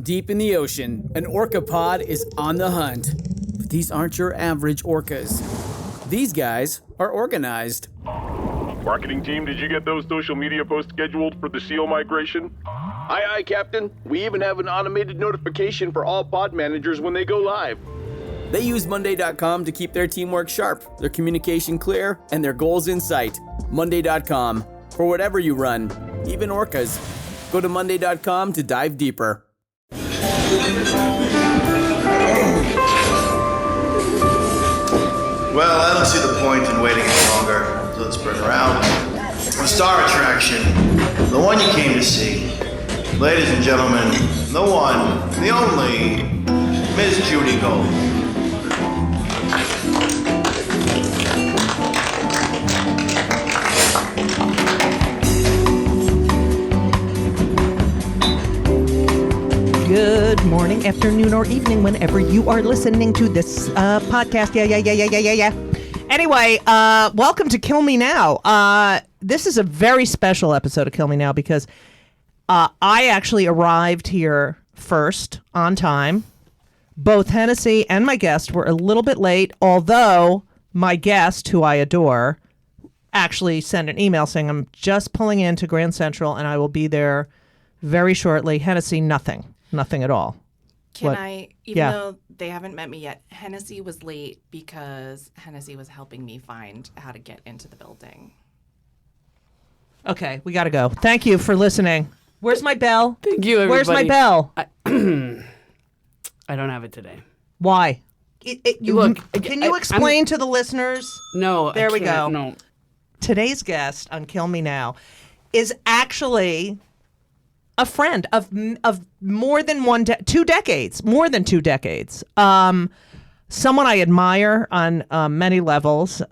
Deep in the ocean, an orca pod is on the hunt. But these aren't your average orcas. These guys are organized. Marketing team, did you get those social media posts scheduled for the SEAL migration? Aye, Captain. We even have an automated notification for all pod managers when they go live. They use Monday.com to keep their teamwork sharp, their communication clear, and their goals in sight. Monday.com. For whatever you run, even orcas. Go to Monday.com to dive deeper. Well, I don't see the point in waiting any longer. So let's bring her out. The star attraction, the one you came to see. Ladies and gentlemen, the one, the only, Miss Judy Gold. Good morning, afternoon, or evening, whenever you are listening to this podcast. Yeah. Anyway, welcome to Kill Me Now. This is a very special episode of Kill Me Now because I actually arrived here first on time. Both Hennessy and my guest were a little bit late, although my guest, who I adore, actually sent an email saying, I'm just pulling into Grand Central and I will be there very shortly. Hennessy, nothing at all. Can I, even though they haven't met me yet, Hennessy was late because Hennessy was helping me find how to get into the building. Okay, we got to go. Thank you for listening. Where's my bell? Thank you, everybody. Where's my bell? I don't have it today. Why? Look, can you explain to the listeners? No, There we go. No. Today's guest on Kill Me Now is actually a friend of more than two decades. Someone I admire on many levels.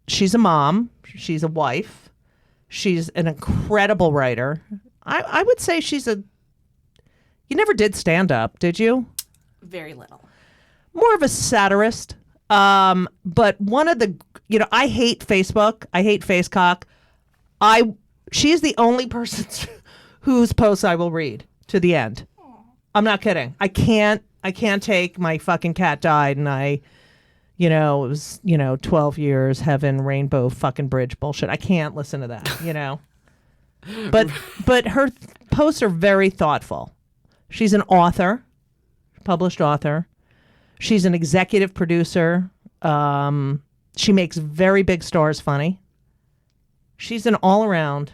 She's a mom. She's a wife. She's an incredible writer. I would say you never did stand up, did you? Very little. More of a satirist. But one of the, I hate Facebook. I hate Facecock. She's the only person whose posts I will read to the end. I'm not kidding. I can't take my fucking cat died and it was, 12 years, heaven, rainbow, fucking bridge bullshit. I can't listen to that, But her posts are very thoughtful. She's an author, published author. She's an executive producer. She makes very big stars funny. She's an all-around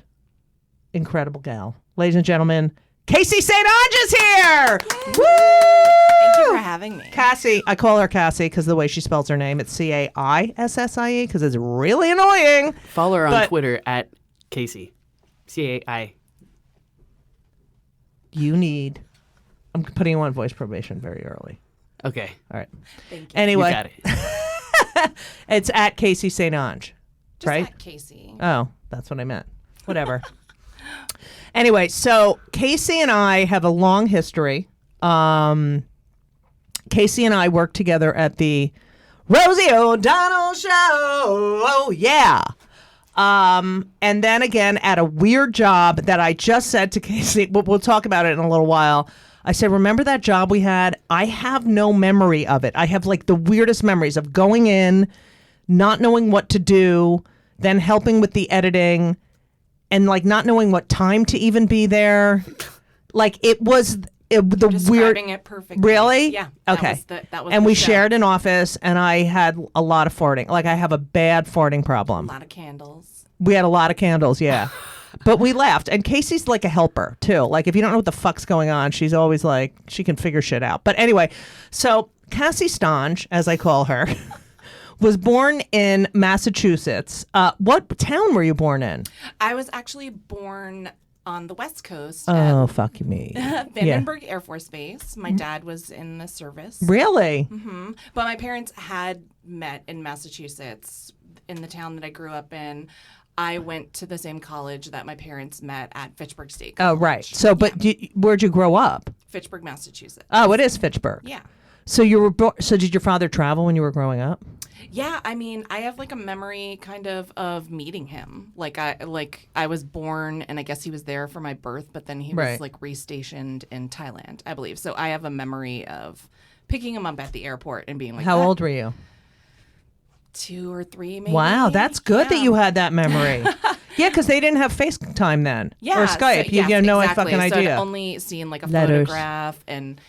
incredible gal. Ladies and gentlemen, Caissie St is here! Yay. Woo! Thank you for having me. Cassie, I call her Cassie because of the way she spells her name. It's Caissie because it's really annoying. Follow her on Twitter at Caissie. CAI. I'm putting you on voice probation very early. Okay. All right. Thank you. Anyway. You got it. It's at Caissie St. Just right? at Casey. Oh, that's what I meant. Whatever. Anyway, so Caissie and I have a long history. Caissie and I worked together at the Rosie O'Donnell Show. Oh, yeah. And then again at a weird job that I just said to Caissie, we'll talk about it in a little while. I said, remember that job we had? I have no memory of it. I have like the weirdest memories of going in, not knowing what to do, then helping with the editing, and like not knowing what time to even be there. Like the weird. Describing it perfectly. Really? Yeah. Okay. That was and the we show. shared an office, and I had a lot of farting. Like I have a bad farting problem. A lot of candles. We had a lot of candles, yeah. But we laughed. And Caissie's like a helper, too. Like, if you don't know what the fuck's going on, she's always like, she can figure shit out. But anyway, so Caissie St, as I call her, was born in Massachusetts. What town were you born in? I was actually born on the West Coast. Oh, fuck me. Vandenberg Air Force Base. My dad was in the service. Really? Mm-hmm. But my parents had met in Massachusetts, in the town that I grew up in. I went to the same college that my parents met at Fitchburg State College. Oh, right. So, but where'd you grow up? Fitchburg, Massachusetts. Oh, it is Fitchburg. Yeah. So did your father travel when you were growing up? Yeah, I mean, I have like a memory kind of meeting him. I was born, and I guess he was there for my birth, but then he was like restationed in Thailand, I believe. So I have a memory of picking him up at the airport and being like, How old were you? 2 or 3, maybe. Wow, that's good that you had that memory. Yeah, because they didn't have FaceTime then. Yeah, Or Skype. So, You have no exactly. fucking idea. So I'd only seen like a Letters. photograph, and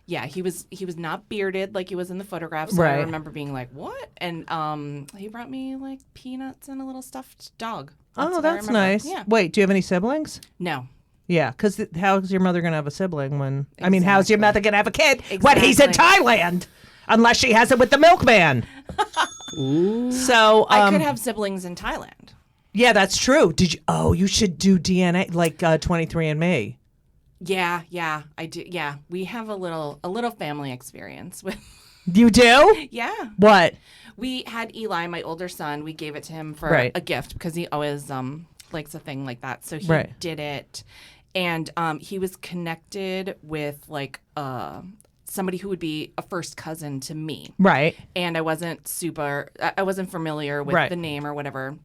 yeah, he was not bearded like he was in the photograph. So I remember being like, "What?" And he brought me like peanuts and a little stuffed dog. That's nice. Yeah. Wait, do you have any siblings? No. Yeah, because how's your mother going to have a sibling when... I mean, how's your mother going to have a kid when he's in Thailand? Unless she has it with the milkman. So... I could have siblings in Thailand. Yeah, that's true. Did you... Oh, you should do DNA, like 23andMe. Yeah, I do. Yeah, we have a little family experience with... You do? Yeah. What? We had Eli, my older son. We gave it to him for a gift because he always likes a thing like that. So he did it. And he was connected with like somebody who would be a first cousin to me. Right. And I wasn't familiar with the name or whatever.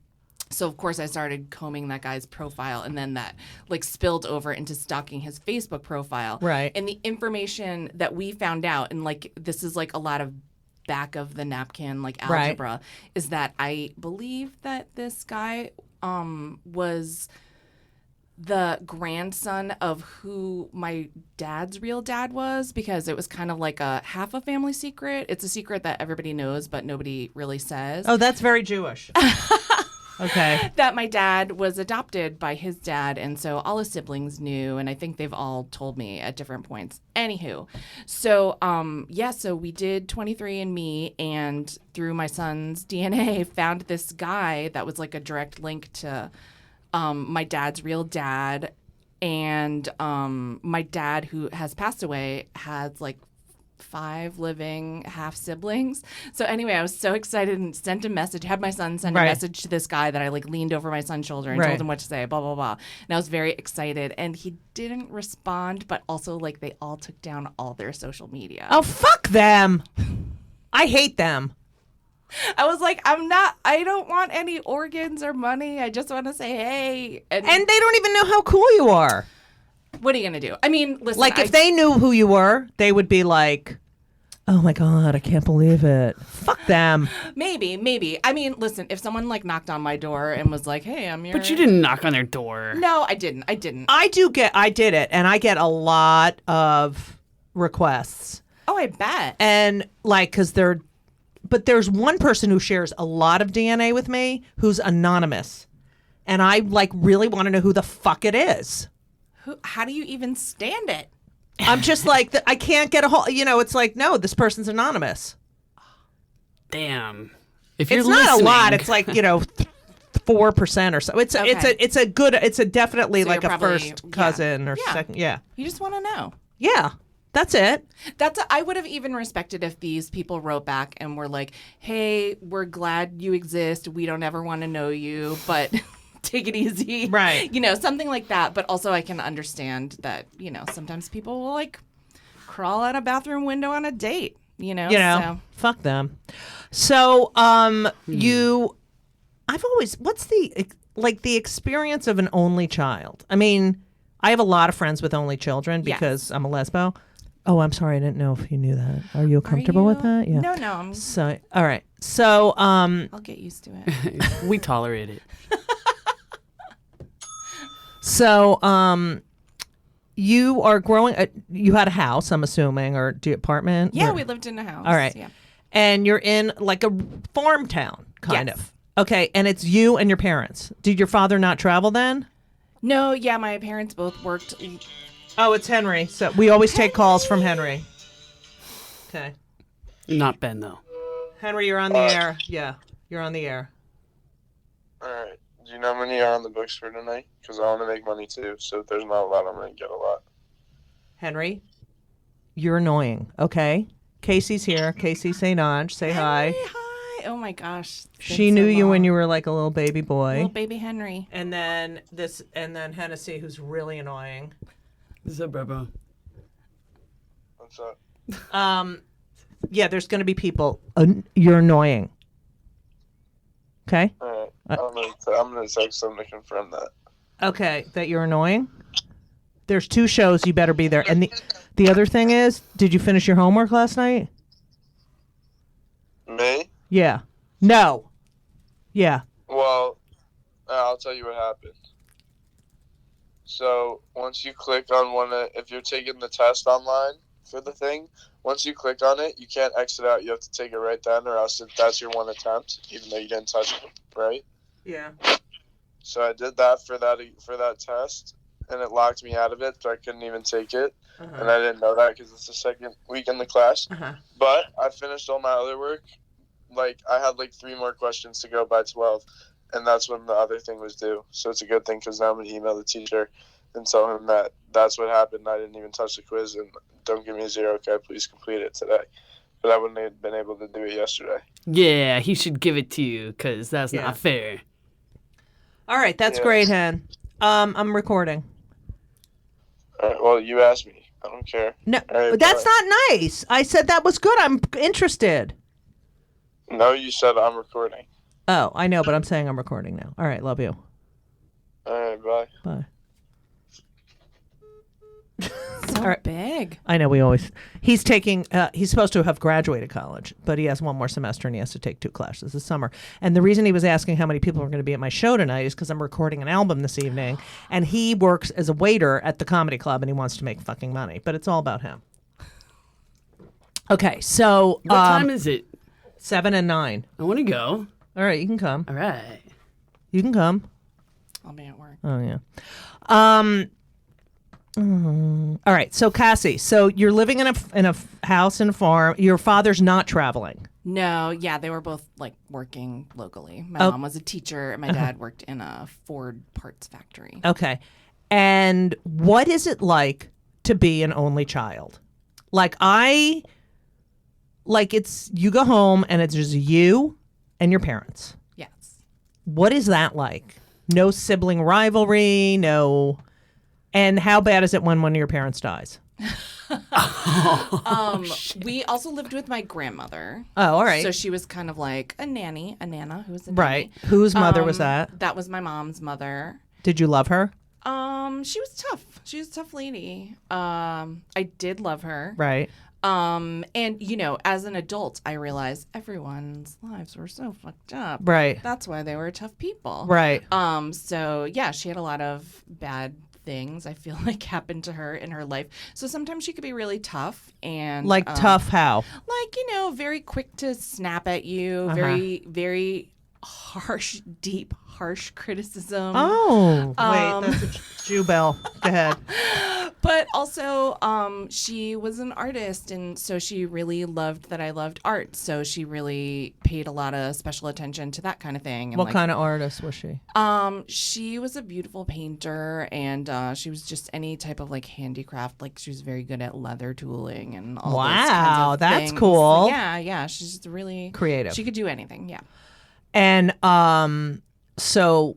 So of course I started combing that guy's profile, and then that like spilled over into stalking his Facebook profile. Right. And the information that we found out, and like this is like a lot of back of the napkin like algebra, is that I believe that this guy was the grandson of who my dad's real dad was, because it was kind of like a half a family secret. It's a secret that everybody knows, but nobody really says. Oh, that's very Jewish. Okay. That my dad was adopted by his dad, and so all his siblings knew, and I think they've all told me at different points. Anywho, so so we did 23andMe, and through my son's DNA found this guy that was like a direct link to my dad's real dad, and my dad, who has passed away, has like 5 living half siblings. So anyway, I was so excited and sent a message, had my son send a message to this guy that I like leaned over my son's shoulder and told him what to say, blah, blah, blah. And I was very excited, and he didn't respond, but also like they all took down all their social media. Oh, fuck them. I hate them. I was like, I don't want any organs or money. I just want to say, hey. And they don't even know how cool you are. What are you going to do? I mean, listen. Like, if they knew who you were, they would be like, oh my God, I can't believe it. Fuck them. Maybe. I mean, listen, if someone like knocked on my door and was like, hey, I'm your... But you didn't knock on their door. No, I didn't. I did it, and I get a lot of requests. Oh, I bet. And like, but there's one person who shares a lot of DNA with me who's anonymous. And I like really want to know who the fuck it is. How do you even stand it? I'm just like, I can't get a hold. It's like, no, this person's anonymous. Damn. If you're it's not listening. a lot. It's like 4% or so. It's definitely so like a probably, first cousin or second. Yeah. You just want to know. Yeah. That's it. I would have even respected if these people wrote back and were like, hey, we're glad you exist. We don't ever want to know you, but take it easy. Right. Something like that. But also I can understand that, sometimes people will like crawl out a bathroom window on a date, so. Fuck them. So, what's the experience of an only child? I mean, I have a lot of friends with only children because I'm a lesbo. Oh, I'm sorry. I didn't know if you knew that. Are you comfortable with that? Yeah. No. So, all right. So, I'll get used to it. We tolerate it. So, you are growing. You had a house, I'm assuming, or apartment? Yeah, we lived in a house. All right. Yeah. And you're in like a farm town, kind of. Okay, and it's you and your parents. Did your father not travel then? No, yeah, my parents both worked. Oh, it's Henry. So we always take calls from Henry. Okay. Not Ben, though. Henry, you're on the air. Yeah, you're on the air. All right. Do you know how many are on the books for tonight? Because I want to make money too. So if there's not a lot, I'm going to get a lot. Henry, you're annoying. Okay. Caissie's here. Caissie St. Say hi. Hi. Oh my gosh. She knew you when you were like a little baby boy. Little baby Henry. And then Hennessy, who's really annoying. What's up, Bubba? What's up? Yeah, there's going to be people. You're annoying. Okay. All right. I'm gonna text them to confirm that. Okay, that you're annoying. There's 2 shows. You better be there. And the other thing is, did you finish your homework last night? Me? Yeah. No. Yeah. Well, I'll tell you what happened. So once you click on if you're taking the test online for the thing, once you click on it, you can't exit out. You have to take it right then, or else that's your one attempt, even though you didn't touch it, right? Yeah. So I did that for that test, and it locked me out of it, so I couldn't even take it. And I didn't know that because it's the second week in the class. But I finished all my other work. Like, I had 3 more questions to go by 12, and that's when the other thing was due. So it's a good thing because now I'm going to email the teacher and tell him that that's what happened. I didn't even touch the quiz, and don't give me a 0. Okay, please complete it today. But I wouldn't have been able to do it yesterday. Yeah, he should give it to you because that's not fair. All right, that's great, Hen. I'm recording. All right, well, you asked me. I don't care. No, right, that's not nice. I said that was good. I'm interested. No, you said I'm recording. Oh, I know, but I'm saying I'm recording now. All right, love you. All right, bye. Bye. So big. I know he's taking, he's supposed to have graduated college, but he has 1 more semester and he has to take 2 classes this summer. And the reason he was asking how many people are going to be at my show tonight is because I'm recording an album this evening and he works as a waiter at the comedy club and he wants to make fucking money, but it's all about him. Okay, so. What time is it? 7 and 9. I want to go. All right, you can come. All right. You can come. I'll be at work. Oh, yeah. All right. So Caissie, so you're living in a house and a farm. Your father's not traveling. No, yeah, they were both working locally. My mom was a teacher, and my dad worked in a Ford parts factory. Okay. And what is it like to be an only child? It's you go home and it's just you and your parents. Yes. What is that like? No sibling rivalry, no. And how bad is it when one of your parents dies? We also lived with my grandmother. Oh, all right. So she was kind of like a nana who was a right. nanny. Whose mother was that? That was my mom's mother. Did you love her? She was tough. She was a tough lady. I did love her. Right. And as an adult, I realized everyone's lives were so fucked up. Right. That's why they were tough people. Right. So yeah, she had a lot of bad things I feel like happened to her in her life. So sometimes she could be really tough and tough how? Very quick to snap at you, very, very harsh, deep, harsh criticism. Oh, wait, that's a Jew bell. Go ahead. But also, she was an artist, and so she really loved that I loved art. So she really paid a lot of special attention to that kind of thing. And what kind of artist was she? She was a beautiful painter, and she was just any type of handicraft. She was very good at leather tooling and all those kinds of that's things. cool. Yeah, she's just really creative. She could do anything. Yeah. And so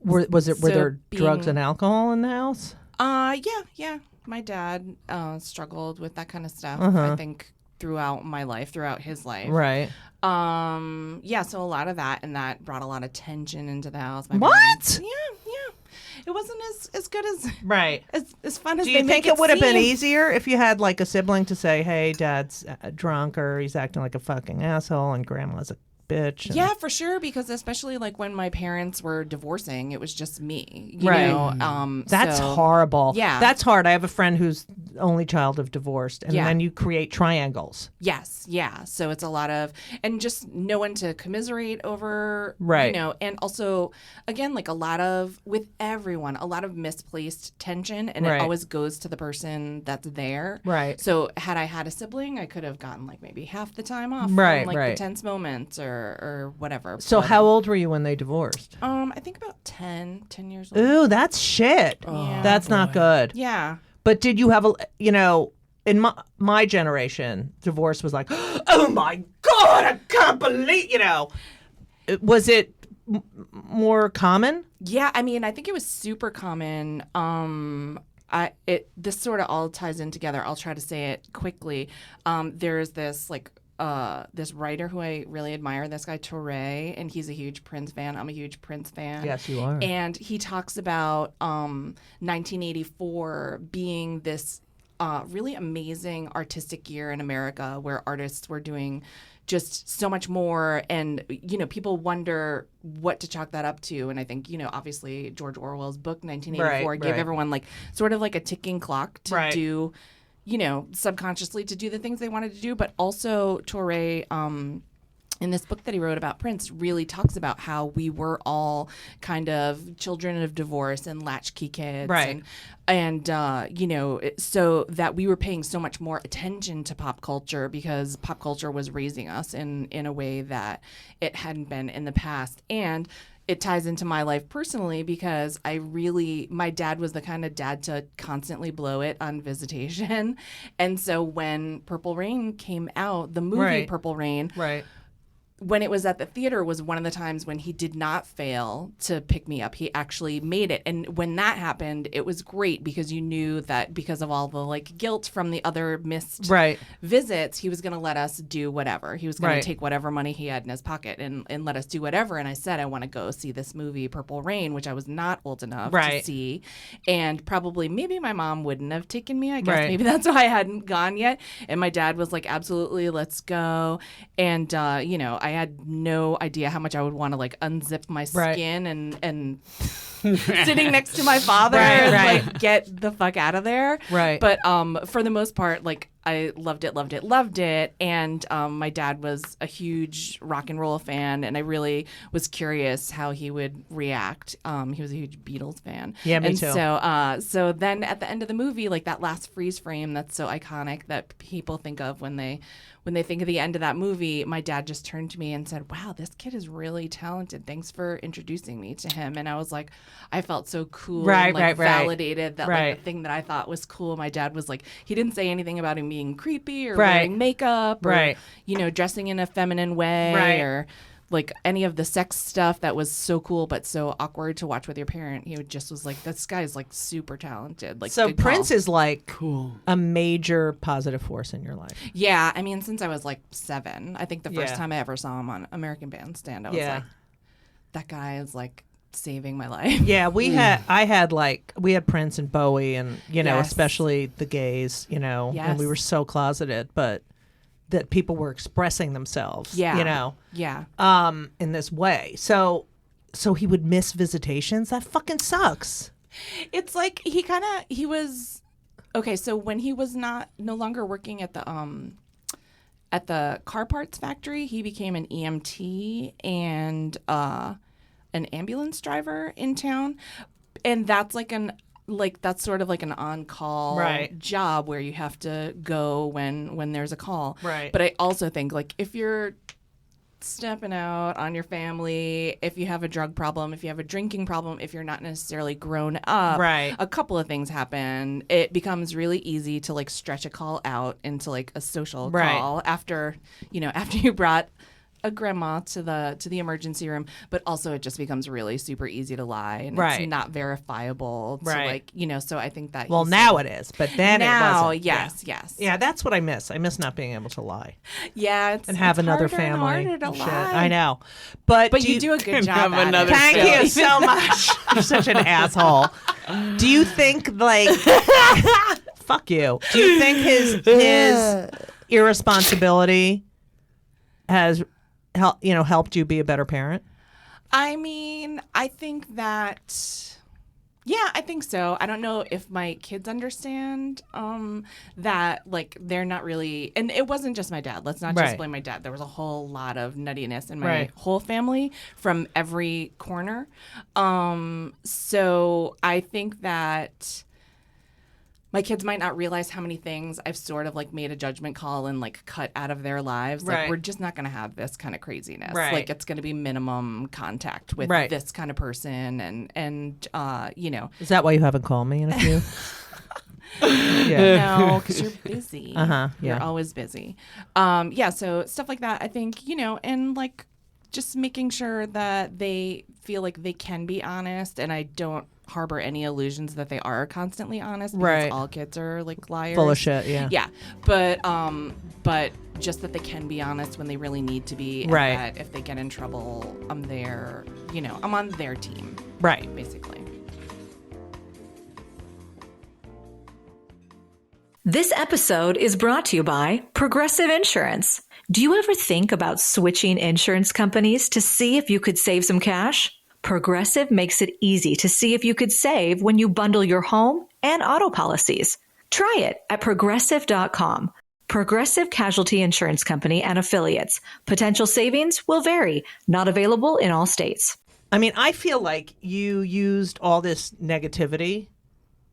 were there drugs and alcohol in the house? Yeah. My dad struggled with that kind of stuff. I think throughout my life, throughout his life. Right. Yeah. So a lot of that, and that brought a lot of tension into the house. What? Parents, yeah. It wasn't as good as right as fun as. Do you think it would have been easier if you had a sibling to say, "Hey, Dad's drunk," or "He's acting like a fucking asshole," and Grandma's a bitch? And... Yeah, for sure. Because especially when my parents were divorcing, it was just me. You right. know? That's horrible. Yeah, that's hard. I have a friend who's the only child of divorced, and then you create triangles. Yes, yeah. So it's a lot of, and just no one to commiserate over. Right. And also, again, a lot of, with everyone, a lot of misplaced tension, and it always goes to the person that's there. Right. So had I had a sibling, I could have gotten maybe half the time off from the tense moments or whatever. So how old were you when they divorced? I think about 10 years old. Ooh, that's shit. Yeah. That's not good. Yeah. But did you have in my generation, divorce was oh my God, I can't believe, was it more common? Yeah, I mean, I think it was super common. This sort of all ties in together. I'll try to say it quickly. There's this this writer who I really admire, this guy Touré, and he's a huge Prince fan. I'm a huge Prince fan. Yes, you are. And he talks about 1984 being this really amazing artistic year in America where artists were doing just so much more, and people wonder what to chalk that up to. And I think obviously George Orwell's book 1984 gave everyone like sort of like a ticking clock to do, subconsciously to do the things they wanted to do. But also Touré, in this book that he wrote about Prince, really talks about how we were all kind of children of divorce and latchkey kids, and so that we were paying so much more attention to pop culture because pop culture was raising us in a way that it hadn't been in the past. And it ties into my life personally because my dad was the kind of dad to constantly blow it on Visitation. And so when Purple Rain came out, the movie Purple Rain, when it was at the theater was one of the times when he did not fail to pick me up. He actually made it. And when that happened, it was great because you knew that because of all the like guilt from the other missed visits, he was going to let us do whatever. He was going to take whatever money he had in his pocket and let us do whatever. And I said, I want to go see this movie, Purple Rain, which I was not old enough to see. And probably maybe my mom wouldn't have taken me. I guess maybe that's why I hadn't gone yet. And my dad was like, absolutely, let's go. And, I had no idea how much I would want to like unzip my skin and sitting next to my father and like get the fuck out of there. But for the most part, like I loved it. And my dad was a huge rock and roll fan, and I really was curious how he would react. He was a huge Beatles fan. Yeah, me too. So then at the end of the movie, like that last freeze frame that's so iconic that people think of when they think of the end of that movie, my dad just turned to me and said, wow, this kid is really talented. Thanks for introducing me to him. And I was like, I felt so cool and validated that like the thing that I thought was cool. My dad was like, he didn't say anything about him being creepy or wearing makeup or, dressing in a feminine way or like any of the sex stuff that was so cool but so awkward to watch with your parent. He just was like, this guy's like super talented. Like, so Prince is like a major positive force in your life. Yeah, I mean, since I was like 7, I think the first time I ever saw him on American Bandstand, I was like, that guy is like saving my life. Yeah, we had Prince and Bowie and especially the gays, and we were so closeted, but that people were expressing themselves, in this way. So he would miss Visitations. That fucking sucks. It's like he was okay. So when he was no longer working at the car parts factory, he became an EMT and an ambulance driver in town, and that's that's sort of like an on-call job where you have to go when there's a call. But I also think like if you're stepping out on your family, if you have a drug problem, if you have a drinking problem, if you're not necessarily grown up, a couple of things happen. It becomes really easy to like stretch a call out into like a social call after you brought a grandma to the emergency room, but also it just becomes really super easy to lie and it's not verifiable to like, so I think that now it is, but then it wasn't. Yes. Yeah, that's what I miss. I miss not being able to lie. Yeah, and have another family. Harder to lie. I know. But you do a good job at it. Thank you so much. You're such an asshole. Do you think like fuck you. Do you think his irresponsibility has helped you be a better parent? I mean, I think that, yeah, I think so. I don't know if my kids understand that, like, they're not really, and it wasn't just my dad. Let's not just blame my dad. There was a whole lot of nuttiness in my whole family from every corner. So I think that my kids might not realize how many things I've sort of like made a judgment call and like cut out of their lives. Like we're just not going to have this kind of craziness. Like it's going to be minimum contact with this kind of person. And Is that why you haven't called me in a few? No, because you're busy. Yeah. You're always busy. So stuff like that, I think, and like just making sure that they feel like they can be honest and I don't harbor any illusions that they are constantly honest because all kids are like liars. Full of shit, yeah. Yeah. But just that they can be honest when they really need to be. And Right. that if they get in trouble, I'm there, I'm on their team. Right. Basically. This episode is brought to you by Progressive Insurance. Do you ever think about switching insurance companies to see if you could save some cash? Progressive makes it easy to see if you could save when you bundle your home and auto policies. Try it at progressive.com. Progressive Casualty Insurance Company and Affiliates. Potential savings will vary. Not available in all states. I mean, I feel like you used all this negativity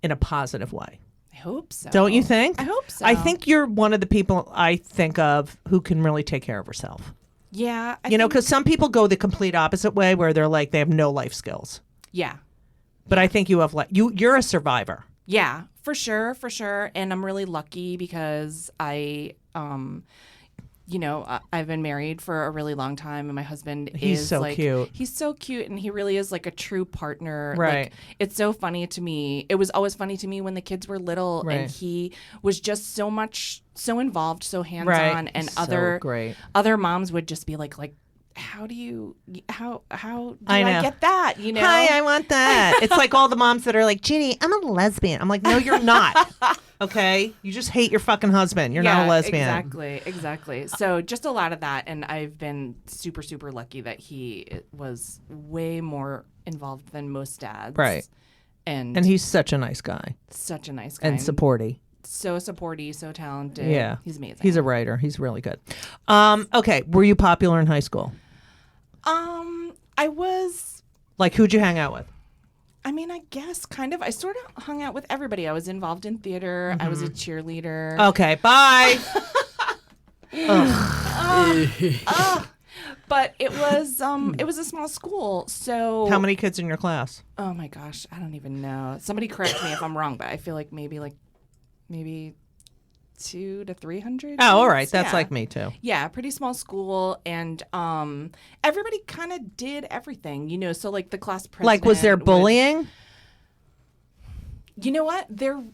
in a positive way. I hope so. Don't you think? I hope so. I think you're one of the people I think of who can really take care of herself. Yeah. Because some people go the complete opposite way where they're like, they have no life skills. Yeah. But I think you have you're a survivor. Yeah, for sure. And I'm really lucky because I've been married for a really long time, and my husband He's so cute. He's so cute, and he really is like a true partner. Right. Like, it's so funny to me. It was always funny to me when the kids were little, Right. and he was just so involved, so hands Right. on, and So great. other moms would just be like, how do I know. I get that? Hi, I want that. It's like all the moms that are like, Judy, I'm a lesbian. I'm like, no, you're not. Okay? You just hate your fucking husband. You're not a lesbian. Exactly. So just a lot of that. And I've been super, super lucky that he was way more involved than most dads. Right. And he's such a nice guy. such a nice guy. And supporty. So supporty, so talented. Yeah. He's amazing. He's a writer. He's really good. Okay. Were you popular in high school? I was... Like, who'd you hang out with? I mean, I guess kind of. I sort of hung out with everybody. I was involved in theater. Mm-hmm. I was a cheerleader. Okay, bye. But it was a small school, so How many kids in your class? Oh my gosh, I don't even know. Somebody correct me if I'm wrong, but I feel like maybe 200 to 300. Oh, all right. That's Yeah. like me too. Yeah, pretty small school, and everybody kind of did everything, So like the class president. Like, was there bullying? You know what? They're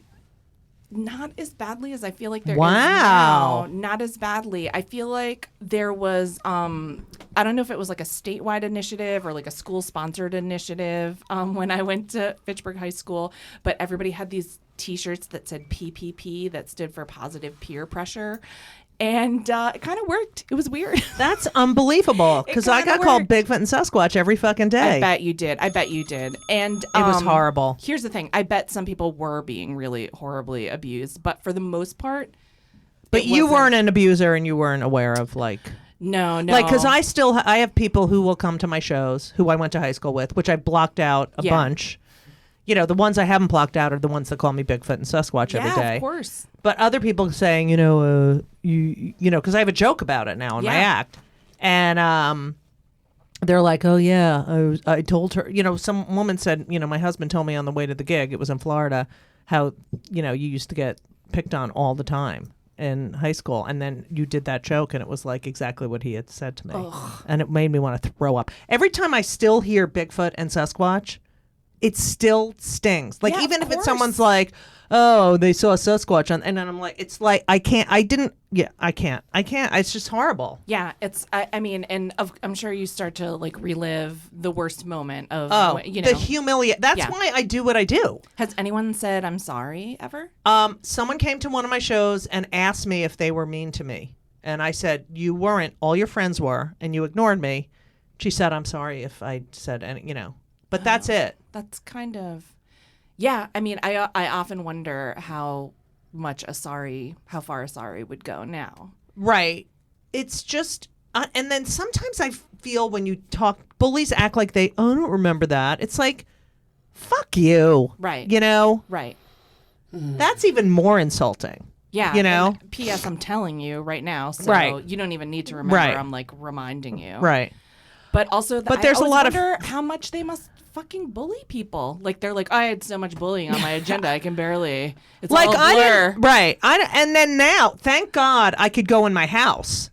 not as badly as I feel like there Wow. is now. Not as badly. I feel like there was, I don't know if it was like a statewide initiative or like a school-sponsored initiative when I went to Fitchburg High School, but everybody had these T-shirts that said PPP, that stood for positive peer pressure. And it kind of worked. It was weird. That's unbelievable. Because I got called Bigfoot and Sasquatch every fucking day. I bet you did. And it was horrible. Here's the thing. I bet some people were being really horribly abused, but for the most part, But you weren't an abuser, and you weren't aware of No. Like, because I have people who will come to my shows who I went to high school with, which I blocked out a bunch. The ones I haven't blocked out are the ones that call me Bigfoot and Sasquatch every day. Yeah, of course. But other people saying, because I have a joke about it now in my act, and they're like, oh yeah, I told her, some woman said, my husband told me on the way to the gig, it was in Florida, how you used to get picked on all the time in high school, and then you did that joke, and it was like exactly what he had said to me. Ugh. And it made me want to throw up. Every time I still hear Bigfoot and Sasquatch, it still stings. Like, even if it's someone's like, oh, they saw Sasquatch and then I'm like, it's like, I can't. It's just horrible. Yeah, I'm sure you start to relive the worst moment of, the humiliation. That's why I do what I do. Has anyone said I'm sorry ever? Someone came to one of my shows and asked me if they were mean to me. And I said, you weren't. All your friends were, and you ignored me. She said, I'm sorry if I said any, But that's it. That's kind of, yeah. I mean, I often wonder how far a sorry would go now. Right. It's just, and then sometimes I feel when you talk, bullies act like I don't remember that. It's like, fuck you. Right. Right. That's even more insulting. Yeah. And P.S. I'm telling you right now, so you don't even need to remember. Right. I'm reminding you. Right. But also, there's a lot of how much they must fucking bully people. Like, they're like, I had so much bullying on my agenda, I can barely. It's all a blur. And then now, thank God, I could go in my house.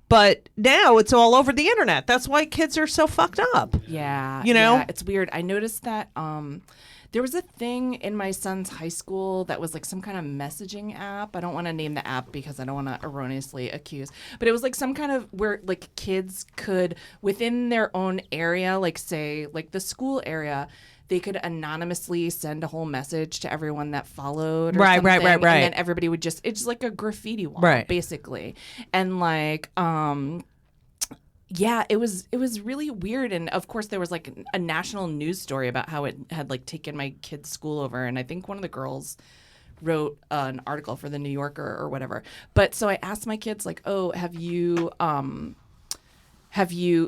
But now it's all over the internet. That's why kids are so fucked up. Yeah. Yeah, it's weird. I noticed that There was a thing in my son's high school that was like some kind of messaging app. I don't want to name the app because I don't want to erroneously accuse. But it was like some kind of where like kids could, within their own area, like say like the school area, they could anonymously send a whole message to everyone that followed. Or something, right. And then everybody would just, it's like a graffiti wall, basically. And like, yeah, it was really weird. And of course there was like a national news story about how it had like taken my kid's school over. And I think one of the girls wrote an article for the New Yorker or whatever. But so I asked my kids like, oh, have you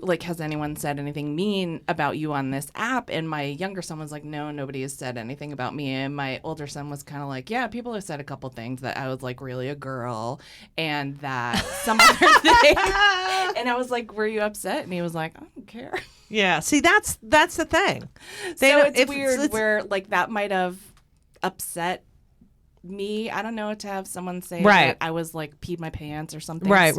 like, has anyone said anything mean about you on this app? And my younger son was like, no, nobody has said anything about me. And my older son was kind of like, yeah, people have said a couple things that I was like really a girl and that some other thing. And I was like, were you upset? And he was like, I don't care. Yeah. See, that's the thing. So it's weird where like that might have upset me. I don't know, to have someone say that I was like peed my pants or something. Right.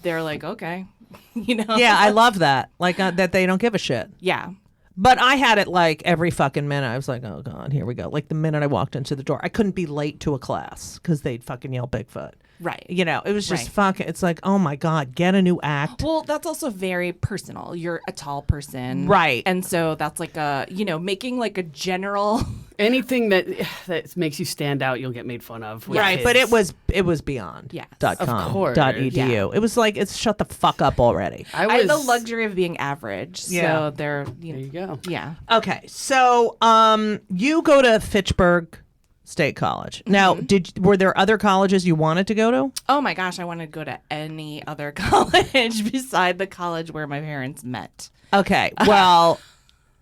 They're like, okay. You know? Yeah, I love that. Like that they don't give a shit. Yeah. But I had it like every fucking minute. I was like, oh God, here we go. Like the minute I walked into the door, I couldn't be late to a class because they'd fucking yell Bigfoot. Right. You know, it was just fucking, it's like, oh my God, get a new act. Well, that's also very personal. You're a tall person. Right. And so that's like a, you know, making like a general. Anything that makes you stand out, you'll get made fun of. Right. But it was beyond. Yes. .com, of course. .edu. Yeah. It was like, it's shut the fuck up already. I had the luxury of being average. So there you go. Yeah. Okay. So you go to Fitchburg State College. Now, were there other colleges you wanted to go to? Oh my gosh, I wanted to go to any other college beside the college where my parents met. Okay. Well,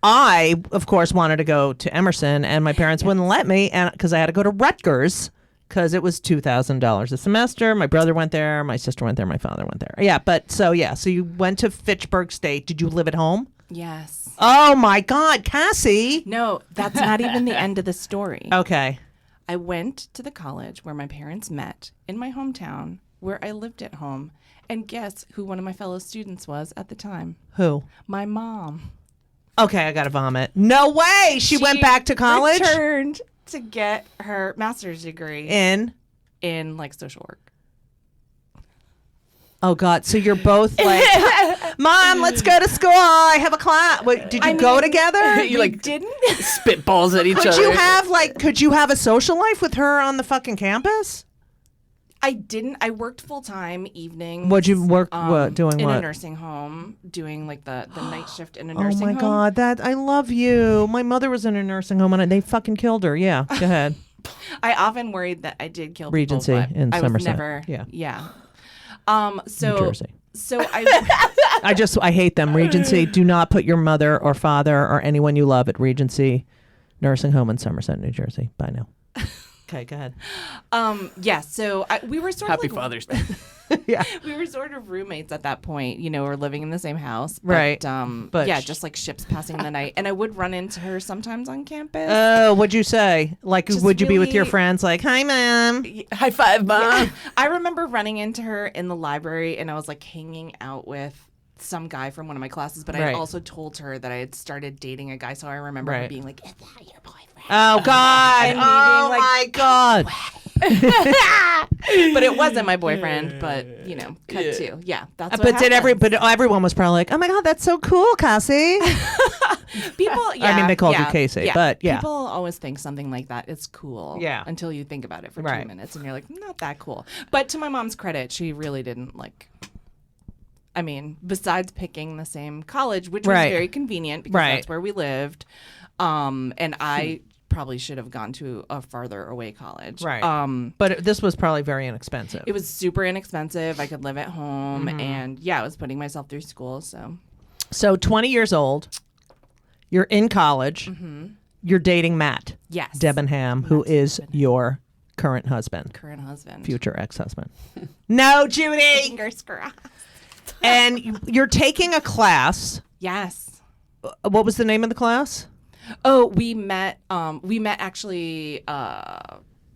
I, of course, wanted to go to Emerson, and my parents wouldn't let me, and because I had to go to Rutgers, because it was $2,000 a semester. My brother went there, my sister went there, my father went there. Yeah, but so you went to Fitchburg State. Did you live at home? Yes. Oh my God, Caissie. No, that's not even the end of the story. Okay. I went to the college where my parents met in my hometown, where I lived at home. And guess who one of my fellow students was at the time? Who? My mom. Okay, I gotta vomit. No way! She went back to college? Returned to get her master's degree. In like social work. Oh God! So you're both like, Mom, let's go to school. I have a class. Wait, did you go together? You like didn't spitballs at each other. Could you have a social life with her on the fucking campus? I didn't. I worked full time evenings. What'd you work? Doing in what? In a nursing home, doing like the night shift in a nursing home. Oh my God! That I love you. My mother was in a nursing home and they fucking killed her. Yeah, go ahead. I often worried that I did kill Regency people, but in I Somerset. was never. Yeah. So New Jersey. So I. I hate them. Regency. Do not put your mother or father or anyone you love at Regency nursing home in Somerset, New Jersey. Bye now. Okay, go ahead. Yeah, so we were sort of Happy like, Father's Day. Yeah. We were sort of roommates at that point, you know, we're living in the same house. But, Right. But yeah, just like ships passing the night. And I would run into her sometimes on campus. Oh, what'd you say? Like, Just would you be with your really- friends like, hi, Mom? High five, Mom. I remember running into her in the library and I was like hanging out with some guy from one of my classes, but I had also told her that I had started dating a guy. So I remember her being like, is that your boyfriend? Oh, God. And me Oh, being like, my God. but it wasn't my boyfriend, but you know, cut to. Yeah, that's what happened. But everyone was probably like, oh, my God, that's so cool, Caissie. People, I mean, they called you Caissie, but yeah. People always think something like that is cool. Yeah. Until you think about it for 2 minutes and you're like, not that cool. But to my mom's credit, she really didn't like. I mean, besides picking the same college, which was very convenient because that's where we lived, and I probably should have gone to a farther away college. Right. But this was probably very inexpensive. It was super inexpensive. I could live at home, and I was putting myself through school. So 20 years old, you're in college, you're dating Matt. Yes. Debenham, who is your current husband. Future ex-husband. No, Judy! Fingers crossed. And you're taking a class. Yes. What was the name of the class? Oh, we met actually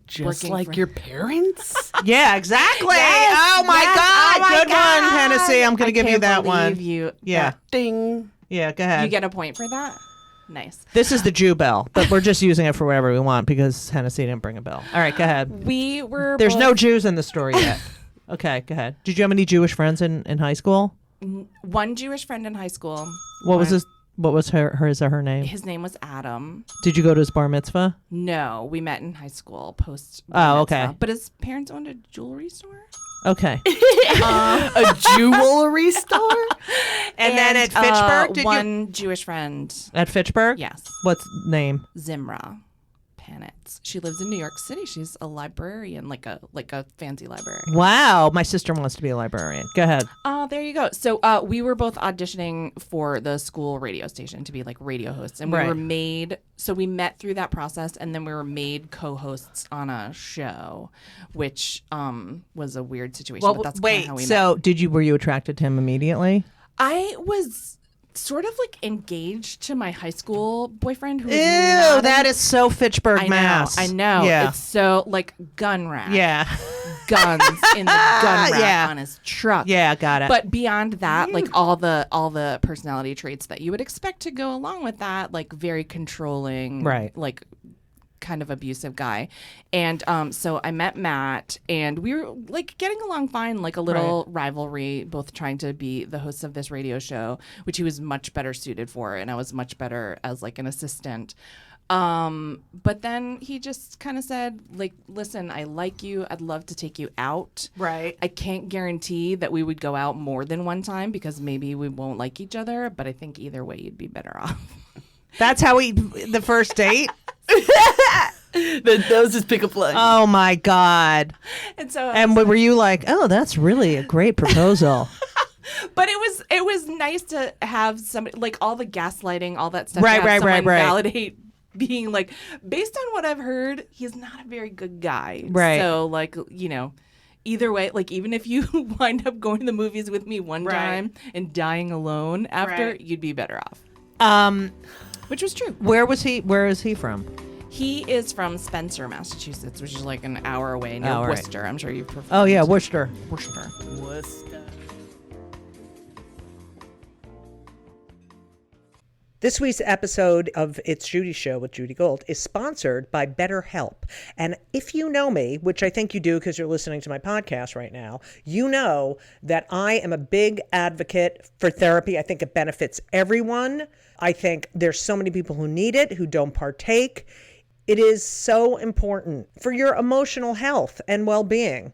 Just like your parents? Yeah, exactly. Yes, oh my yes, God. oh my Good God. one, Hennessy. I'm going to give you that one. You. Yeah. Ding. Yeah, go ahead. You get a point for that? Nice. This is the Jew bell, but we're just using it for whatever we want because Hennessy didn't bring a bell. All right, go ahead. We were. There's no Jews in the story yet. Okay, go ahead. Did you have any Jewish friends in high school? One Jewish friend in high school. What was his? What was her name? His name was Adam. Did you go to his bar mitzvah? No, we met in high school post. Oh, okay. But his parents owned a jewelry store. Okay. A jewelry store? And then at Fitchburg, did one Jewish friend. At Fitchburg? Yes. What's name? Zimra Panitz. She lives in New York City. She's a librarian, like a fancy librarian. Wow, my sister wants to be a librarian. Go ahead. Oh, there you go. So we were both auditioning for the school radio station to be like radio hosts, and we were made. So we met through that process, and then we were made co-hosts on a show, which was a weird situation. Well, but that's wait. how we So met. were you attracted to him immediately? I was sort of like engaged to my high school boyfend who was that is so Fitchburg, Mass. I know. Yeah. It's so like gun rack. Yeah. Guns in the gun rack on his truck. Yeah, got it. But beyond that, like all the personality traits that you would expect to go along with that, like very controlling, right? Like kind of abusive guy. And so I met Matt, and we were like getting along fine, like a little rivalry, both trying to be the hosts of this radio show, which he was much better suited for, and I was much better as like an assistant. But then he just kind of said, like, listen, I like you. I'd love to take you out. Right. I can't guarantee that we would go out more than one time because maybe we won't like each other, but I think either way you'd be better off. That's how the first date? That was his pickup line. Oh my God. And were you like, oh, that's really a great proposal? But it was nice to have somebody, like all the gaslighting, all that stuff. Right. Validate being like, based on what I've heard, he's not a very good guy. Right. So like, you know, either way, like even if you wind up going to the movies with me one time and dying alone after, you'd be better off. Which was true. Where is he from? He is from Spencer, Massachusetts, which is like an hour away near Worcester. I'm sure you've performed. Oh yeah, Worcester. This week's episode of It's Judy Show with Judy Gold is sponsored by BetterHelp. And if you know me, which I think you do because you're listening to my podcast right now, you know that I am a big advocate for therapy. I think it benefits everyone. I think there's so many people who need it, who don't partake. It is so important for your emotional health and well-being.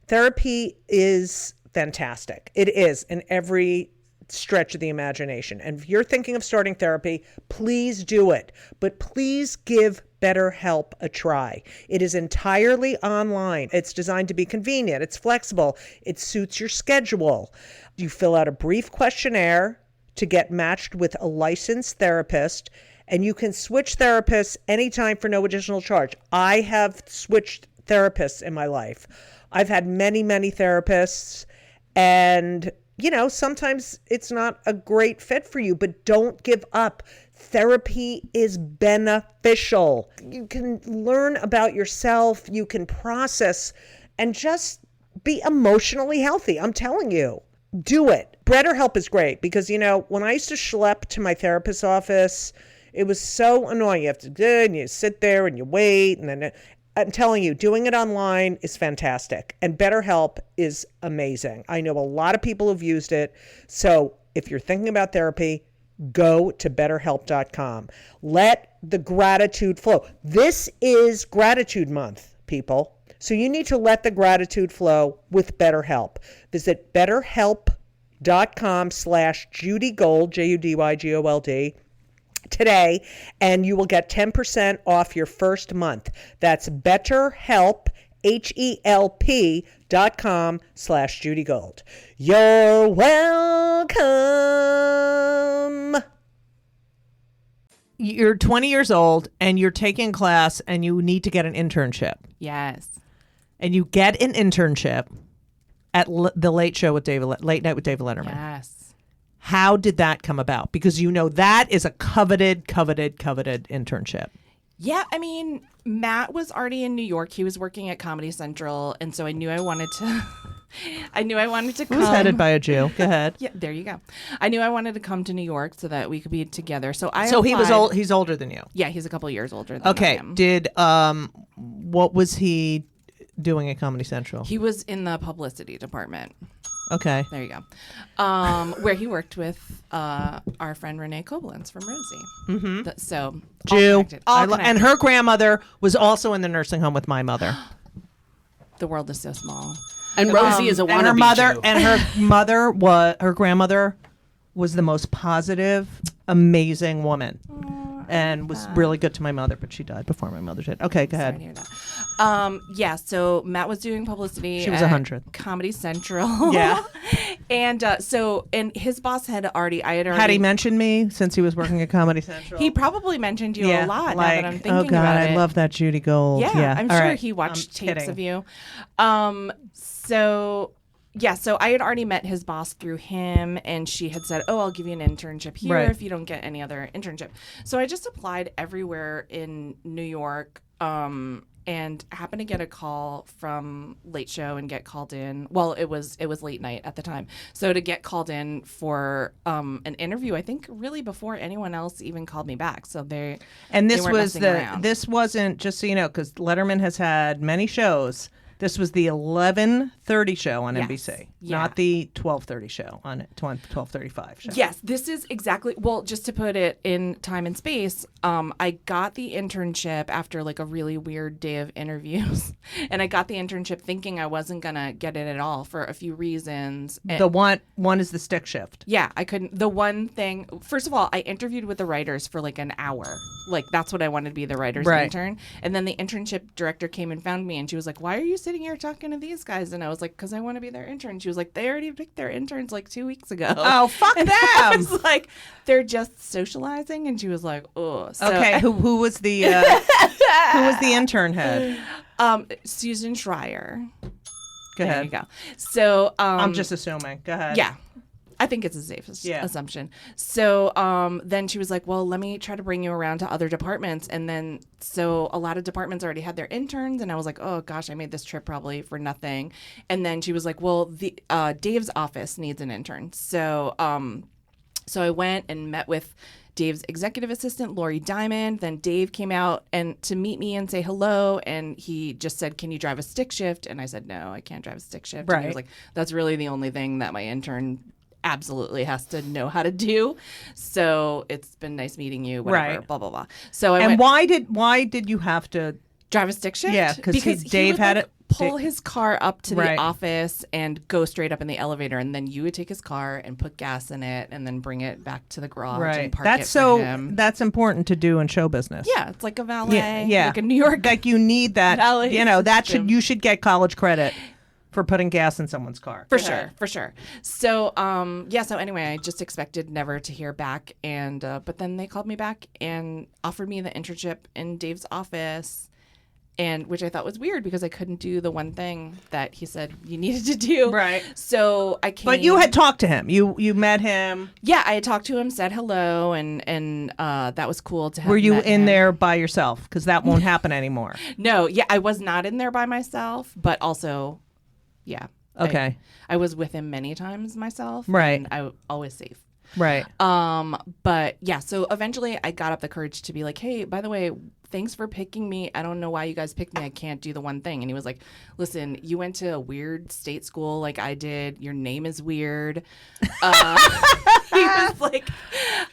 Therapy is fantastic. It is in every stretch of the imagination. And if you're thinking of starting therapy, please do it. But please give BetterHelp a try. It is entirely online. It's designed to be convenient. It's flexible. It suits your schedule. You fill out a brief questionnaire to get matched with a licensed therapist, and you can switch therapists anytime for no additional charge. I have switched therapists in my life. I've had many, many therapists, and you know, sometimes it's not a great fit for you, but don't give up. Therapy is beneficial. You can learn about yourself, you can process, and just be emotionally healthy. I'm telling you, do it. BetterHelp is great because, you know, when I used to schlep to my therapist's office, it was so annoying. You have to do it, and you sit there and you wait, and then I'm telling you, doing it online is fantastic. And BetterHelp is amazing. I know a lot of people who've used it. So if you're thinking about therapy, go to BetterHelp.com. Let the gratitude flow. This is Gratitude Month, people. So you need to let the gratitude flow with BetterHelp. Visit BetterHelp.com/JudyGold, JudyGold, today, and you will get 10% off your first month. That's BetterHelp, HELP.com/JudyGold. You're welcome. You're 20 years old and you're taking class and you need to get an internship. Yes. And you get an internship at the Late Night with David Letterman. Yes. How did that come about? Because you know that is a coveted internship. Yeah, I mean, Matt was already in New York. He was working at Comedy Central, and so I knew I wanted to I knew I wanted to come. Who's headed by a Jew? Go ahead. Yeah, there you go. I knew I wanted to come to New York so that we could be together. So he was old. He's older than you. Yeah, he's a couple years older than I Okay. am. Did what was he doing at Comedy Central? He was in the publicity department. Okay. There you go. Where he worked with our friend Renee Koblenz from Rosie. Mm-hmm. So all Jew. connected. All and connected. her grandmother was also in the nursing home with my mother. The world is so small. And Rosie is a wannabe And her mother Jew. and her grandmother was the most positive, amazing woman. And was really good to my mother, but she died before my mother did. Okay, go Sorry ahead. to hear that. Yeah, so Matt was doing publicity. She was at 100. Comedy Central. Yeah. And and his boss had already. Had he mentioned me since he was working at Comedy Central? He probably mentioned you a lot. Now that I'm thinking oh God, about it. I love that Judy Gold. Yeah, I'm All sure right. he watched tapes kidding. of you. So I had already met his boss through him, and she had said, "Oh, I'll give you an internship here Right. if you don't get any other internship." So I just applied everywhere in New York, and happened to get a call from Late Show and get called in. Well, it was late night at the time, so to get called in for an interview, I think really before anyone else even called me back. So they And this weren't was messing around. this wasn't, just so you know, because Letterman has had many shows. This was the 11:30 show on Yes. NBC, Yeah. not the 12:30 show on 12:35 show. Yes, this is exactly. Well, just to put it in time and space, I got the internship after like a really weird day of interviews, and I got the internship thinking I wasn't gonna get it at all for a few reasons. The one is the stick shift. Yeah, I couldn't. The one thing, first of all, I interviewed with the writers for like an hour. Like that's what I wanted to be, the writer's Right. intern. And then the internship director came and found me, and she was like, "Why are you sitting here talking to these guys?" And I was like, "Because I want to be their intern." She was like, "They already picked their interns like 2 weeks ago." Oh, fuck And I them. was like, "They're just socializing," and she was like, "Oh." So, Okay, who was the intern head? Susan Schreier. Go There ahead. you go. So I'm just assuming. Go ahead. Yeah. I think it's a safe assumption. So then she was like, well, let me try to bring you around to other departments. And then so a lot of departments already had their interns. And I was like, oh, gosh, I made this trip probably for nothing. And then she was like, well, the Dave's office needs an intern. So so I went and met with Dave's executive assistant, Lori Diamond. Then Dave came out and to meet me and say hello. And he just said, can you drive a stick shift? And I said, no, I can't drive a stick shift. And he was Right. like, that's really the only thing that my intern absolutely has to know how to do. So it's been nice meeting you, whatever, Right. blah, blah, blah. So I And went, why did you have to drive a stick shift? Yeah, 'cause because Dave would, had like, it- pull his car up to Right. the office and go straight up in the elevator, and then you would take his car and put gas in it and then bring it back to the garage and park it for him. That's important to do in show business. Yeah, it's like a valet. Yeah. Like a New York. Like you need that. Valet You know, system. you should get college credit for putting gas in someone's car. For sure, for sure. So, so anyway, I just expected never to hear back, and but then they called me back and offered me the internship in Dave's office, and which I thought was weird because I couldn't do the one thing that he said you needed to do. Right. So I came. But you had talked to him. You met him. Yeah, I had talked to him, said hello, and that was cool to have. Were you met in him. there by yourself? Because that won't happen anymore. No, yeah, I was not in there by myself, but also, yeah. Okay. I was with him many times myself. Right. And I always safe. Right. But yeah, so eventually I got up the courage to be like, hey, by the way, thanks for picking me. I don't know why you guys picked me. I can't do the one thing. And he was like, listen, you went to a weird state school like I did. Your name is weird. He was like,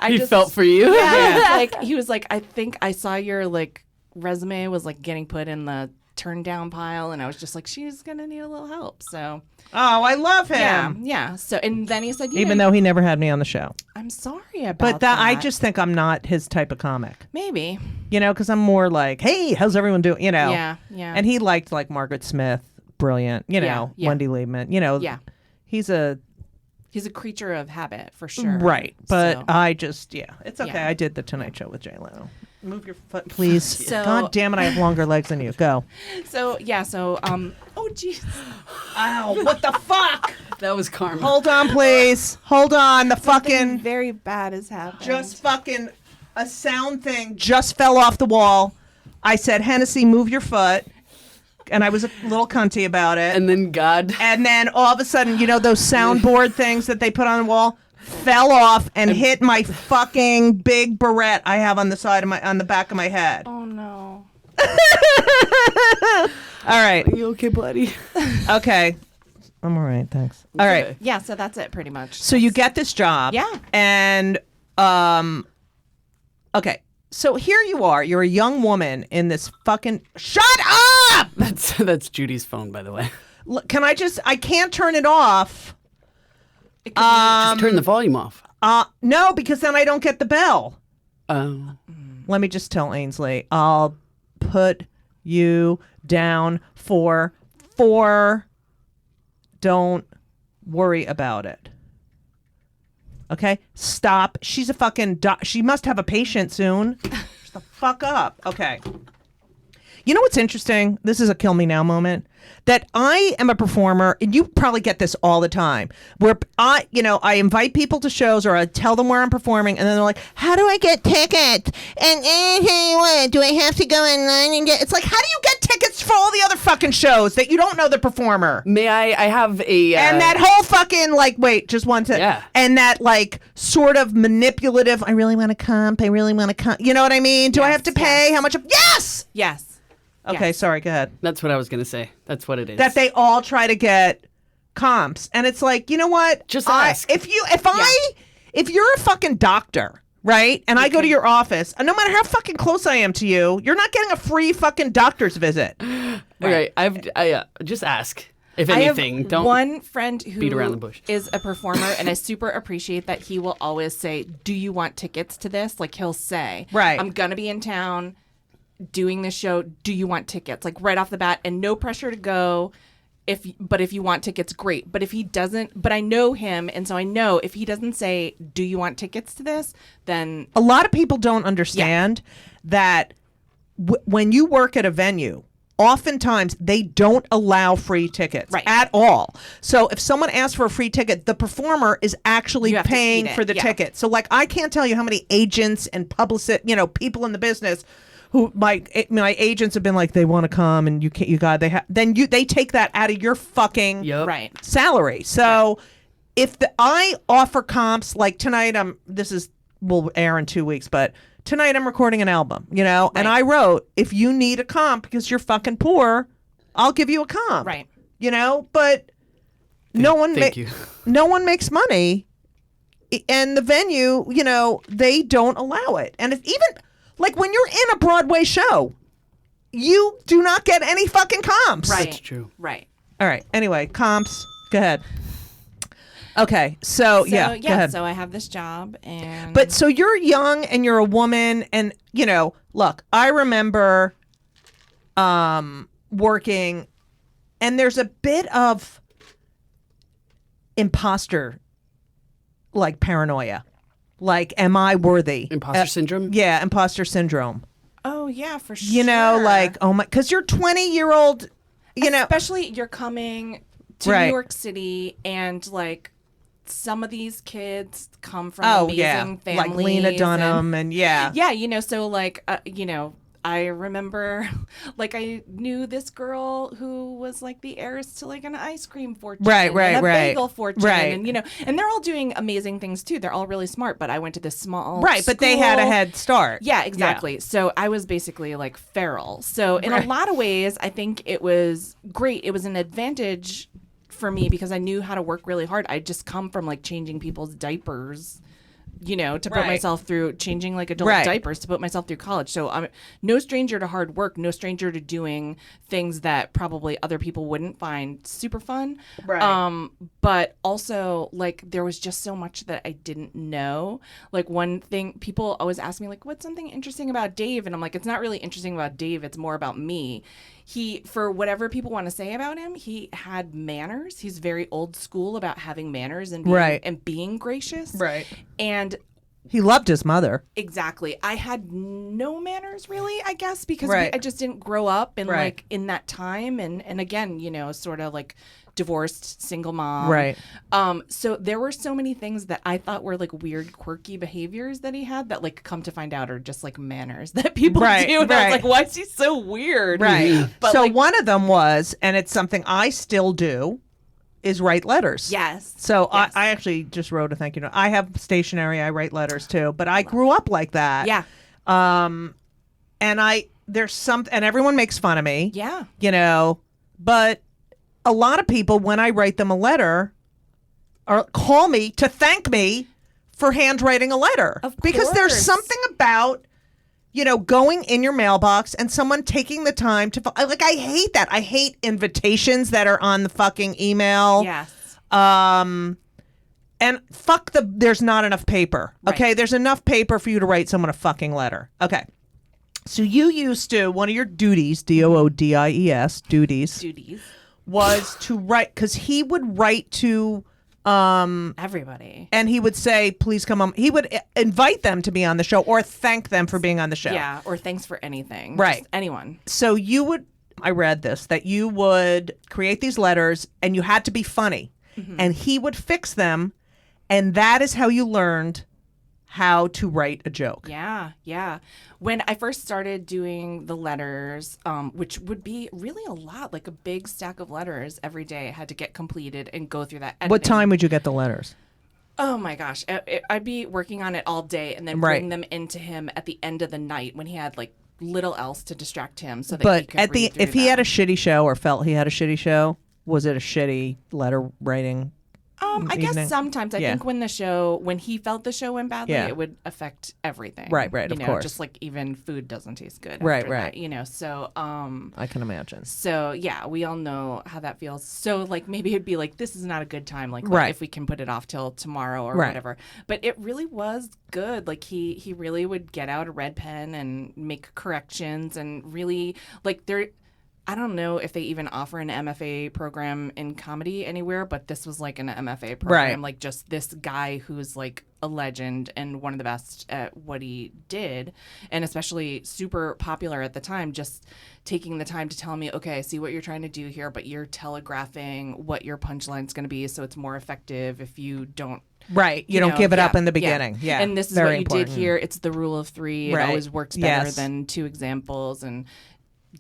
He felt for you. Yeah. Like he was like, I think I saw your like resume was like getting put in the turn down pile, and I was just like, she's gonna need a little help. So Oh, I love him. yeah. So and then he said, Even though he never had me on the show. I'm sorry about But I just think I'm not his type of comic. maybe. You know, because I'm more like, hey, how's everyone doing? You know. Yeah. And he liked like Margaret Smith, brilliant. You know, Yeah. Wendy Liebman. You know. Yeah. He's a He's a creature of habit for sure. right, but So- I just it's okay. Yeah. I did the Tonight Show with Jay Leno. Move your foot, please. So- God damn it, I have longer legs than you. Go. So oh jeez. Ow! What the fuck? That was karma. Hold on, please. Hold on. The Something fucking very bad has happened. just fucking a sound thing just fell off the wall. I said, Hennessy, move your foot. and I was a little cunty about it. And then God. And then all of a sudden, you know those soundboard things that they put on the wall fell off and hit my fucking big barrette I have on the back of my head. Oh no. All right. Are you okay, buddy? Okay. I'm all right, thanks. All right. Yeah, so that's it pretty much. So you get this job. Yeah. And okay. So here you are. You're a young woman in this fucking Shut up! That's Judy's phone, by the way. Can I can't turn it off. Just turn the volume off. No, because then I don't get the bell. Oh. Let me just tell Ainsley, I'll put you down for 4. Don't worry about it. Okay? Stop. She's a fucking... she must have a patient soon. Shut the fuck up. Okay. You know what's interesting? This is a kill me now moment. That I am a performer, and you probably get this all the time, where I invite people to shows or I tell them where I'm performing, and then they're like, how do I get tickets? And what, do I have to go online and get... It's like, how do you get tickets for all the other fucking shows that you don't know the performer? May I have a... And that whole fucking, like, wait, just one second. Yeah. And that, like, sort of manipulative, I really want to comp, you know what I mean? Do I have to pay? How much? Yes! Yes. Okay, Yes. sorry, go ahead. That's what I was going to say. That's what it is. That they all try to get comps. And it's like, you know what? Just ask. If you're a fucking doctor, right? And I go to your office, and no matter how fucking close I am to you, you're not getting a free fucking doctor's visit. Right. I just ask. If I have anything, don't one friend who beat around the bush. is a performer, and I super appreciate that he will always say, do you want tickets to this? Like, he'll say, Right. I'm going to be in town doing this show. Do you want tickets? Like, right off the bat, and no pressure to go. But if you want tickets, great. But if he doesn't, but I know him, and so I know if he doesn't say, do you want tickets to this, then... A lot of people don't understand that when you work at a venue, oftentimes they don't allow free tickets at all. So if someone asks for a free ticket, the performer is actually paying for the ticket. So like, I can't tell you how many agents and publicists, people in the business who my agents have been like, they want to come and they take that out of your fucking salary. So if I offer comps, like tonight, will air in 2 weeks, but tonight I'm recording an album, and I wrote, if you need a comp because you're fucking poor, I'll give you a comp. Right. But no one makes money, and the venue, they don't allow it. And if even like when you're in a Broadway show, you do not get any fucking comps. Right. That's true. Right. All right. Anyway, comps. Go ahead. Okay. So go ahead. So I have this job, and But so you're young and you're a woman, and look, I remember working, and there's a bit of imposter like paranoia. Like, am I worthy? Imposter syndrome? Yeah, imposter syndrome. oh yeah, for sure. Like, oh my, because you're 20-year-old, especially you're coming to Right. New York City, and like some of these kids come from amazing families, like Lena Dunham, and yeah, so like I remember, like, I knew this girl who was like the heiress to like an ice cream fortune, and a bagel fortune, and and they're all doing amazing things too. They're all really smart, but I went to this small but they had a school. head start. Yeah, exactly. Yeah. So I was basically like feral. So in a lot of ways, I think it was great. It was an advantage for me because I knew how to work really hard. I'd just come from like changing people's diapers, to put myself through changing like adult diapers to put myself through college. So I'm no stranger to hard work, no stranger to doing things that probably other people wouldn't find super fun. Right. But also like there was just so much that I didn't know. Like one thing, people always ask me like, what's something interesting about Dave? And I'm like, it's not really interesting about Dave. It's more about me. He, for whatever people want to say about him, he had manners. He's very old school about having manners and being, and being gracious. Right. And He loved his mother. Exactly. I had no manners, really, I guess, because Right. I just didn't grow up in Right. in that time. And again, sort of like divorced single mom. Right. So there were so many things that I thought were like weird, quirky behaviors that he had that like come to find out are just like manners that people Right, do. And I was right. like, why is he so weird? Right. But So like, one of them was, and it's something I still do, is write letters. yes. So Yes. I actually just wrote a thank you note. I have stationery. I write letters too, but I grew up like that. Yeah. And and everyone makes fun of me. Yeah. But a lot of people, when I write them a letter, call me to thank me for handwriting a letter. Of Because there's course. something about, going in your mailbox and someone taking the time to, I hate that. I hate invitations that are on the fucking email. Yes. And fuck there's not enough paper. Right. Okay. There's enough paper for you to write someone a fucking letter. Okay. So you used to, one of your duties, DOODIES, duties, was to write, because he would write to everybody. and he would say, please come on. He would invite them to be on the show or thank them for being on the show. Yeah. Or thanks for anything. Right. Just anyone. So I read this, that you would create these letters and you had to be funny. Mm-hmm. And he would fix them. And that is how you learned how to write a joke. Yeah, yeah. When I first started doing the letters, which would be really a lot, like a big stack of letters every day I had to get completed and go through that editing. What time would you get the letters? Oh my gosh. I'd be working on it all day and then Right. bring them into him at the end of the night when he had like little else to distract him so that he But could read through if he had a them. shitty show or felt he had a shitty show, was it a shitty letter writing? I evening? guess sometimes. I Yeah. think when he felt the show went badly, Yeah. it would affect everything. Right, of course. Just like even food doesn't taste good. Right, after right. That, so I can imagine. So yeah, we all know how that feels. So like maybe it'd be like, this is not a good time. Like Right. if we can put it off till tomorrow or Right. whatever. But it really was good. Like he really would get out a red pen and make corrections and really like I don't know if they even offer an MFA program in comedy anywhere, but this was like an MFA program. Right. Like just this guy who's like a legend and one of the best at what he did, and especially super popular at the time, just taking the time to tell me, okay, I see what you're trying to do here, but you're telegraphing what your punchline's going to be, so it's more effective if you don't. Right. You don't give it up in the beginning. Yeah. And this is Very what you important. did here. It's the rule of three. It Right. always works better Yes. than two examples, and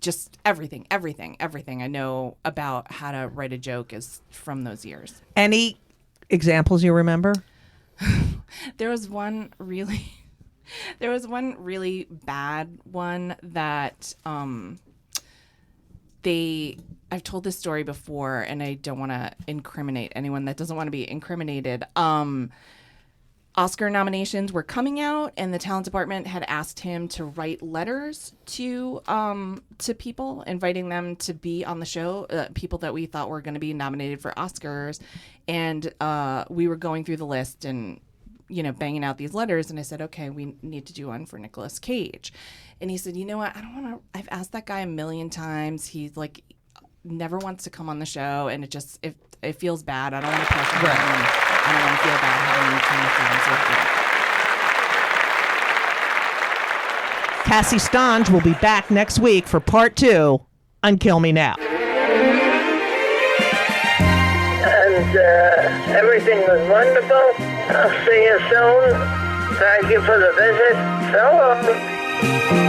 just everything I know about how to write a joke is from those years. Any examples you remember? There was one really bad one that I've told this story before, and I don't want to incriminate anyone that doesn't want to be incriminated. Oscar nominations were coming out, and the talent department had asked him to write letters to people, inviting them to be on the show, people that we thought were going to be nominated for Oscars. And we were going through the list and, banging out these letters. And I said, okay, we need to do one for Nicolas Cage. And he said, you know what? I don't want to. I've asked that guy a million times. He's like, never wants to come on the show, and it feels bad. I don't want to pressure him. And I don't want to feel bad having him come with me. Caissie St will be back next week for part 2 on Kill Me Now. And everything was wonderful. I'll see you soon. Thank you for the visit. So long.